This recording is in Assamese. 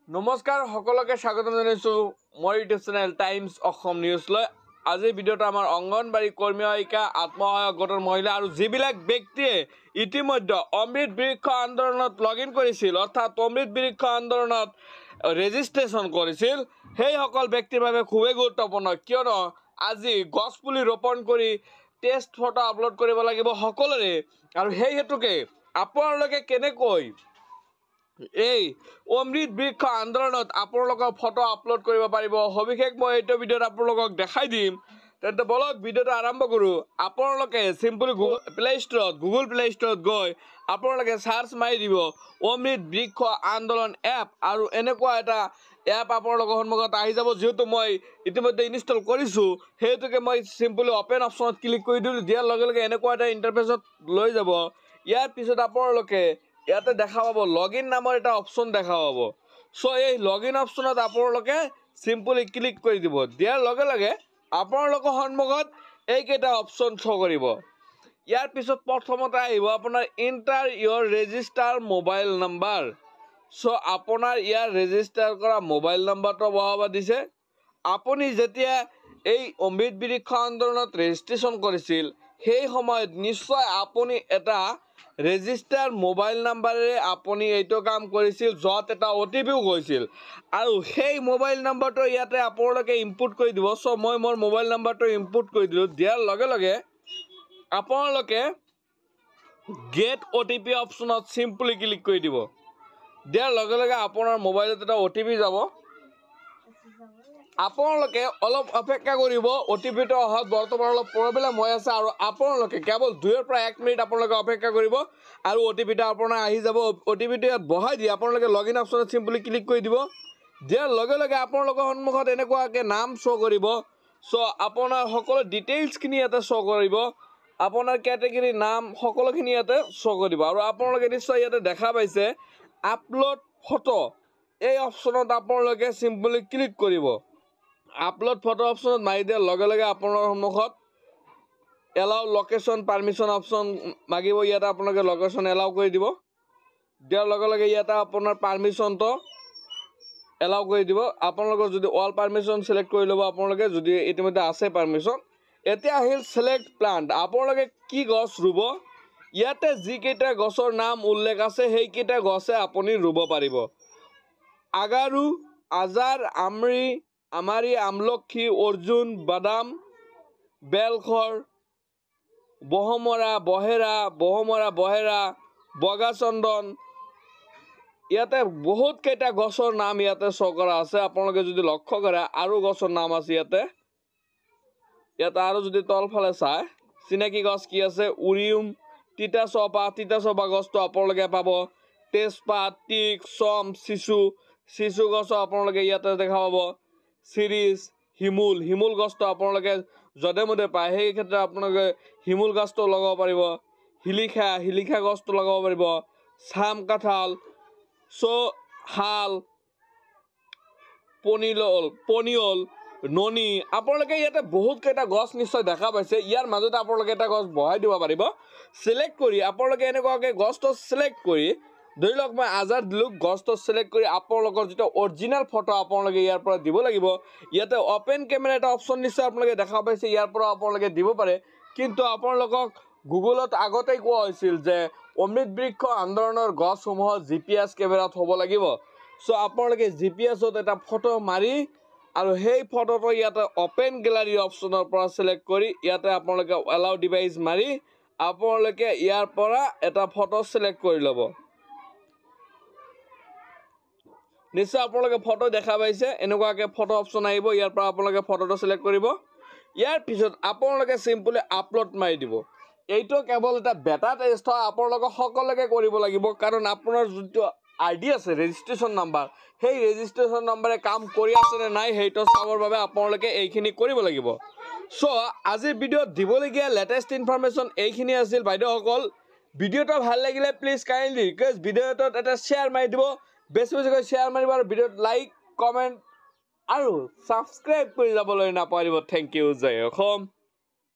নমস্কাৰ সকলোকে স্বাগতম জনাইছো মোৰ YouTube channel times Assam news লৈ আজি ভিডিঅ'টো আমাৰ অংগনবাড়ী কৰ্মী সহায়িকা আত্মসহায়ক গোটৰ মহিলা আৰু যিবিলাক ব্যক্তিয়ে ইতিমধ্যে অমৃত বৃক্ষ আন্দোলনত লগইন কৰিছিল অৰ্থাৎ অমৃত বৃক্ষ আন্দোলনত ৰেজিষ্ট্ৰেচন কৰিছিল সেই সকল ব্যক্তিৰ বাবে খুবেই গুৰুত্বপূৰ্ণ কিয়নো আজি গছপুলি ৰোপণ কৰি টেষ্ট ফটো আপলোড কৰিব লাগিব সকলোৰে আৰু সেই হেতুকে আপোনালোকে কেনেকৈ এই অমৃত বৃক্ষ আন্দোলনত আপোনালোকৰ ফটো আপলোড কৰিব পাৰিব সবিশেষ মই এইটো ভিডিঅ'ত আপোনালোকক দেখাই দিম তেন্তে বলক ভিডিঅ'টো আৰম্ভ কৰো আপোনালোকে সিম্পলি গুগল প্লে ষ্টৰত গৈ আপোনালোকে সাৰ্চ মাৰি দিব অমৃত বৃক্ষ আন্দোলন এপ আৰু এনেকুৱা এটা এপ আপোনালোকৰ সন্মুখত আহি যাব যেহেতু মই ইতিমধ্যে ইনষ্টল কৰিছো হেতুকে মই সিম্পলি ওপেন অপচনত ক্লিক কৰি দিলো দিয়াৰ লগে লগে এনেকুৱা এটা ইন্টাৰফেসত লৈ যাব ইয়াৰ পিছত আপোনালোকে ইয়াতে দেখা পাব লগইন নামৰ এটা অপচন দেখা পাব সো এই লগইন অপচনত আপোনালোকে সিম্পলি ক্লিক কৰি দিব দিয়াৰ লগে লগে আপোনালোকৰ সন্মুখত এইকেইটা অপচন শো কৰিব ইয়াৰ পিছত প্ৰথমতে আহিব আপোনাৰ enter your register mobile number so আপোনাৰ ইয়াৰ ৰেজিষ্টাৰ কৰা মোবাইল নাম্বাৰটো বহাব দিছে আপুনি যেতিয়া এই অমৃত বৃক্ষ আন্দোলনত ৰেজিষ্ট্ৰেচন কৰিছিল সেই সময়ত নিশ্চয় আপুনি এটা ৰেজিষ্টাৰ মোবাইল নাম্বাৰেৰে আপুনি এইটো কাম কৰিছিল যত এটা ওটিপিও গৈছিল আৰু সেই মোবাইল নাম্বাৰটো ইয়াতে আপোনালোকে ইনপুট কৰি দিব সো মই মোৰ মোবাইল নাম্বাৰটো ইনপুট কৰি দিলো দিয়াৰ লগে লগে আপোনালোকে গেট ওটিপি অপচনত সিম্পলি ক্লিক কৰি দিব দিয়াৰ লগে লগে আপোনাৰ মোবাইলত এটা ওটিপি যাব আপোনালোকে অলপ অপেক্ষা কৰিব ওটিপিটো অহাত বৰ্তমান অলপ প্ৰবলেম হৈ আছে আৰু আপোনালোকে কেৱল 2 পৰা 1 মিনিট আপোনালোকে অপেক্ষা কৰিব আৰু ওটিপিটো আপোনাৰ আহি যাব ওটিপিটো ইয়াত বহাই দি আপোনালোকে লগইন অপচনত সিম্পলি ক্লিক কৰি দিব দিয়াৰ লগে লগে আপোনালোকৰ সন্মুখত এনেকুৱাকে নাম শো কৰিব সো আপোনাৰ সকলো ডিটেইলছ খিনি ইয়াতে শো কৰিব আপোনাৰ ক্যাটাগৰী নাম সকলোখিনি ইয়াতে শো কৰিব আৰু আপোনালোকে নিশ্চয় ইয়াতে দেখা পাইছে আপলোড ফটো এই অপচনত আপোনালোকে সিম্পলি ক্লিক কৰিব আপলোড ফটো অপচনত মাৰি দিয়াৰ লগে লগে আপোনাৰ সন্মুখত এলাউ লোকেশন পাৰমিশন অপশন মাগিব ইয়াতে আপোনালোকে লোকেশন এলাউ কৰি দিব দিয়াৰ লগে লগে ইয়াতে আপোনাৰ পাৰমিশনটো এলাউ কৰি দিব আপোনালোকৰ যদি অল পাৰমিশন সিলেক্ট কৰি লব আপোনালোকে যদি ইতিমধ্যে আছে পাৰমিশন এতিয়া আহিল সিলেক্ট প্লান্ট আপোনালোকে কি গছ ৰুব ইয়াতে যি কেইটা গছৰ নাম উল্লেখ আছে সেই কেইটা গছে আপুনি ৰুব পাৰিব আগাৰু আজাৰ আমাৰি আমলক্ষী অৰ্জুন বাদাম বেলখৰ বহমৰা বহেৰা বগাচন্দন ইয়াতে বহুত কেইটা গছৰ নাম ইয়াতে শো কৰা আছে আপোনালোকে যদি লক্ষ্য কৰে আৰু গছৰ নাম আছে ইয়াতে আৰু যদি তলফালে চাই চিনাকি গছ কি আছে উৰিউম তিতা চপা গছটো আপোনালোকে পাব তেজপাত টিক সম শিশু গছ আপোনালোকে ইয়াতে দেখা পাব সিৰিজ হিমুল গছটো আপোনালোকে জদে মদে পায় সেই ক্ষেত্ৰত আপোনালোকে হিমুল গছটো লগাব পাৰিব হিলিখা গছটো লগাব পাৰিব সাম কাঠাল হাল পনিয়ল ননি আপোনালোকে ইয়াতে বহুত কেইটা গছ নিশ্চয় দেখা পাইছে ইয়াৰ মাজতে আপোনালোকে এটা গছ বহাই দিব পাৰিব সিলেক্ট কৰি আপোনালোকে এনেকুৱাকে গছটো সিলেক্ট কৰি ধৰি লওক মই আজাৰ দিলো গছটো সিলেক্ট কৰি আপোনালোকৰ যেটা অৰিজিনাল ফটো আপোনালোকে ইয়াৰ পৰা দিব লাগিব ইয়াতে ওপেন ক্যামেৰা এটা অপচন নিশ্চয় আপোনালোকে দেখা পাইছে ইয়াৰ পৰা আপোনালোকে দিব পাৰে কিন্তু আপোনালোকক গুগলত আগতে কোৱা হৈছিল যে অমৃত বৃক্ষ আন্দোলনৰ গছসমূহ জিপিএস ক্যামেৰাত হ'ব লাগিব সো আপোনালোকে জিপিএছত এটা ফটো মাৰি আৰু সেই ফটোটো ইয়াতে ওপেন গ্যালাৰি অপচনৰ পৰা সিলেক্ট কৰি ইয়াতে আপোনালোকে এলাউ ডিভাইস মাৰি আপোনালোকে ইয়াৰ পৰা এটা ফটো সিলেক্ট কৰি ল'ব নিশ্চয় আপোনালোকে ফটো দেখা পাইছে এনেকুৱাকে ফটো অপচন আহিব ইয়াৰ পৰা আপোনালোকে ফটোটো সিলেক্ট কৰিব ইয়াৰ পিছত আপোনালোকে সিম্পলি আপলোড মাৰি দিব এইটো কেৱল এটা বেটা টেষ্ট হয় আপোনালোকে সকলোকে কৰিব লাগিব কাৰণ আপোনাৰ যিটো আইডি আছে ৰেজিষ্ট্ৰেচন নাম্বাৰ সেই ৰেজিষ্ট্ৰেচন নাম্বাৰে কাম কৰি আছে নে নাই সেইটো চাবৰ বাবে আপোনালোকে এইখিনি কৰিব লাগিব সো আজিৰ ভিডিঅ'ত দিবলগীয়া লেটেষ্ট ইনফৰমেশন এইখিনি আছিল বাইদেউসকল ভিডিঅ'টো ভাল লাগিলে প্লিজ কাইন্ডলি ৰিকুৱেষ্ট ভিডিঅ'টোত এটা শ্বেয়াৰ মাৰি দিব বেছিকৈ শ্বেয়াৰ মাৰিব আৰু ভিডিঅ'ত লাইক কমেন্ট আৰু সাবস্ক্ৰাইব কৰি যাবলৈ নাপাহৰিব থেংক ইউ জয় অসম